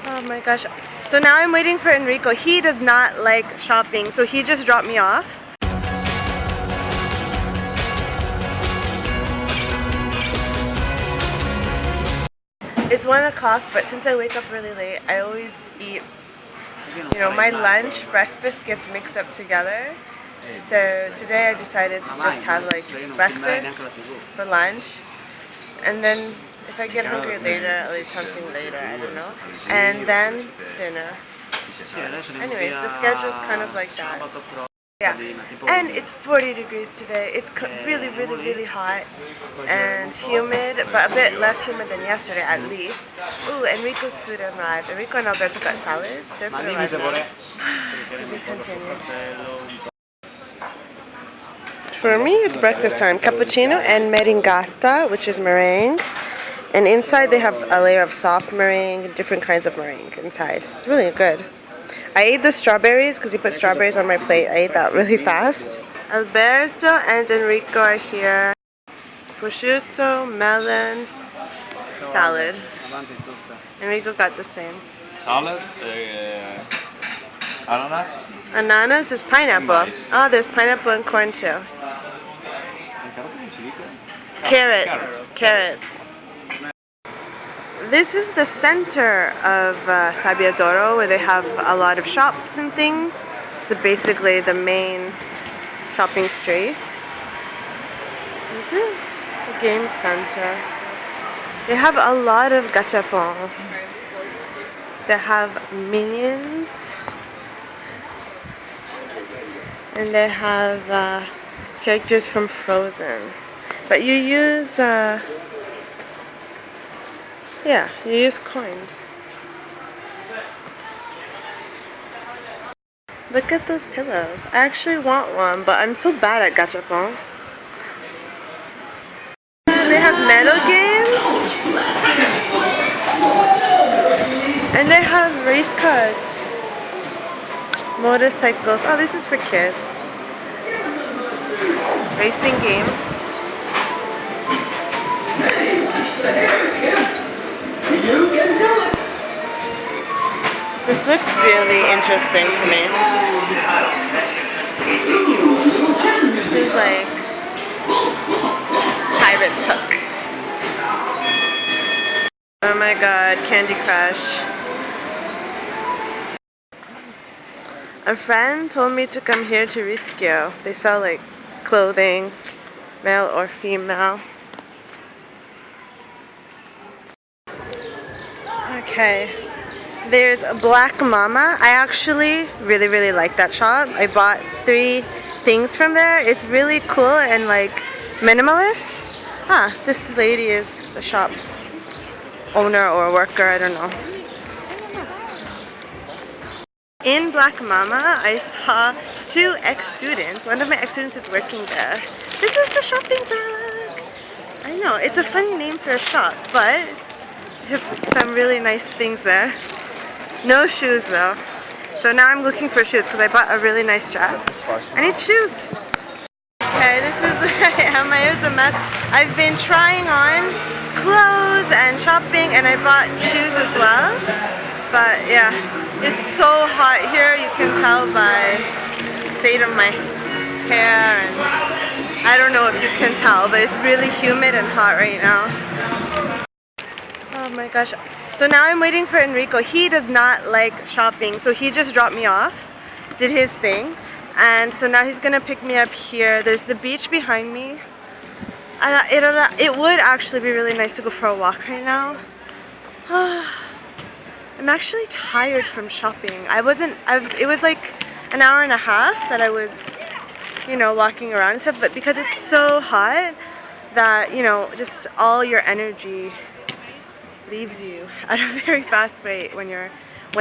Oh my gosh. So now I'm waiting for Enrico. He does not like shopping, so he just dropped me off. It's 1 o'clock, but since I wake up really late, I always eat, my lunch, breakfast gets mixed up together. So today I decided to just have like breakfast for lunch, and then if I get hungry later, I'll eat something later, I don't know, and then dinner. Anyways, the schedule is kind of like that. Yeah, and it's 40 degrees today. It's really, really, really hot and humid, but a bit less humid than yesterday at least. Ooh, Enrico's food arrived. Enrico and Alberto got salads. Their food arrived now. To be continued. For me, it's breakfast time. Cappuccino and meringata, which is meringue. And inside they have a layer of soft meringue, different kinds of meringue inside. It's really good. I ate the strawberries because he put strawberries on my plate. I ate that really fast. Alberto and Enrico are here. Prosciutto, melon, salad. Enrico got the same. Salad, ananas. Ananas is pineapple. Oh, there's pineapple and corn too. Carrots. This is the center of Sabbiadoro, where they have a lot of shops and things. So basically the main shopping street. This is the game center. They have a lot of gachapon. They have minions. And they have characters from Frozen. But you use you use coins. Look at those pillows. I actually want one, but I'm so bad at gachapon. They have metal games. And they have race cars. Motorcycles. Oh, this is for kids. Racing games. This looks really interesting to me. This is like Pirate's Hook. Oh my god, Candy Crush. A friend told me to come here to Rischio. They sell like clothing, male or female. Okay, there's Black Mama. I actually really like that shop. I bought 3 things from there. It's really cool and like minimalist. This lady is the shop owner or worker, I don't know. In Black Mama, I saw 2 ex-students. One of my ex-students is working there. This is the shopping bag. I know, it's a funny name for a shop, but they have some really nice things there. No shoes though. So now I'm looking for shoes because I bought a really nice dress. I need shoes. Okay, this is where I am. My hair's a mess. I've been trying on clothes and shopping, and I bought shoes as well. But yeah, it's so hot here. You can tell by the state of my hair, and I don't know if you can tell, but it's really humid and hot right now. Oh my gosh. So now I'm waiting for Enrico. He does not like shopping, so he just dropped me off, did his thing, and so now he's gonna pick me up here. There's the beach behind me. It would actually be really nice to go for a walk right now. I'm actually tired from shopping. It was like an hour and a half that I was, walking around and stuff, but because it's so hot that, just all your energy leaves you at a very fast rate when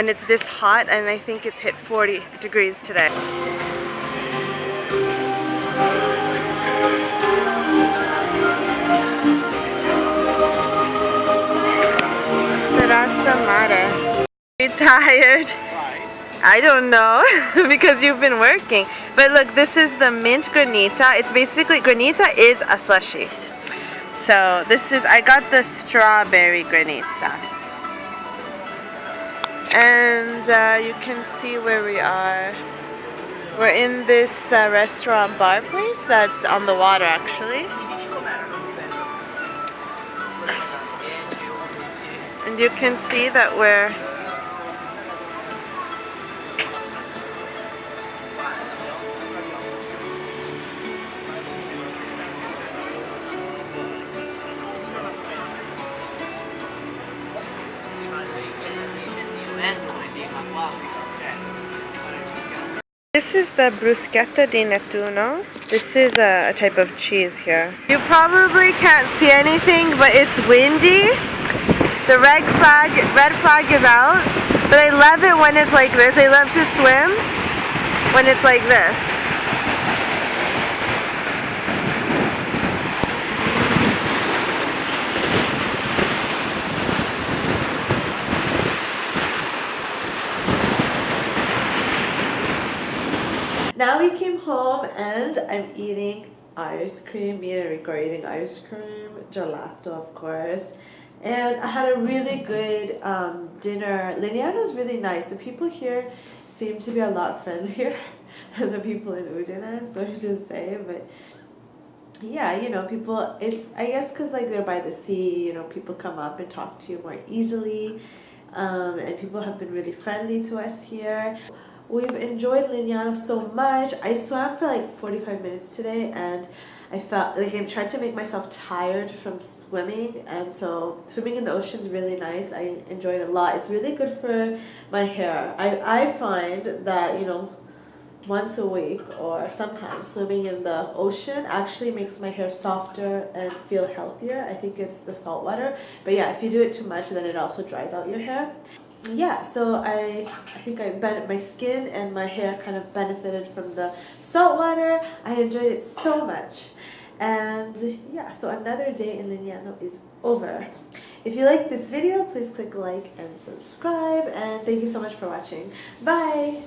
it's this hot, and I think it's hit 40 degrees today. Terrazza mare. Are you tired? Why? I don't know, because you've been working. But look, this is the mint granita. It's basically, granita is a slushie. So I got the strawberry granita. And you can see where we are. We're in this restaurant bar place that's on the water actually. And you can see that we're This is the bruschetta di nettuno. This is a type of cheese here. You probably can't see anything, but it's windy. The red flag is out. But I love it when it's like this. I love to swim when it's like this. Now we came home and I'm eating ice cream. Me and Rico are eating ice cream, gelato of course. And I had a really good dinner. Lignano is really nice. The people here seem to be a lot friendlier than the people in Udine, so I should say. But yeah, you know, people, it's, I guess because like they're by the sea, you know, people come up and talk to you more easily. And people have been really friendly to us here. We've enjoyed Lignano so much. I swam for like 45 minutes today and I felt like I tried to make myself tired from swimming, and so swimming in the ocean is really nice. I enjoyed it a lot. It's really good for my hair. I find that, you know, once a week or sometimes swimming in the ocean actually makes my hair softer and feel healthier. I think it's the salt water. But yeah, if you do it too much, then it also dries out your hair. Yeah, so I think my skin and my hair kind of benefited from the salt water. I enjoyed it so much. And yeah, so another day in Lignano is over. If you like this video, please click like and subscribe. And thank you so much for watching. Bye!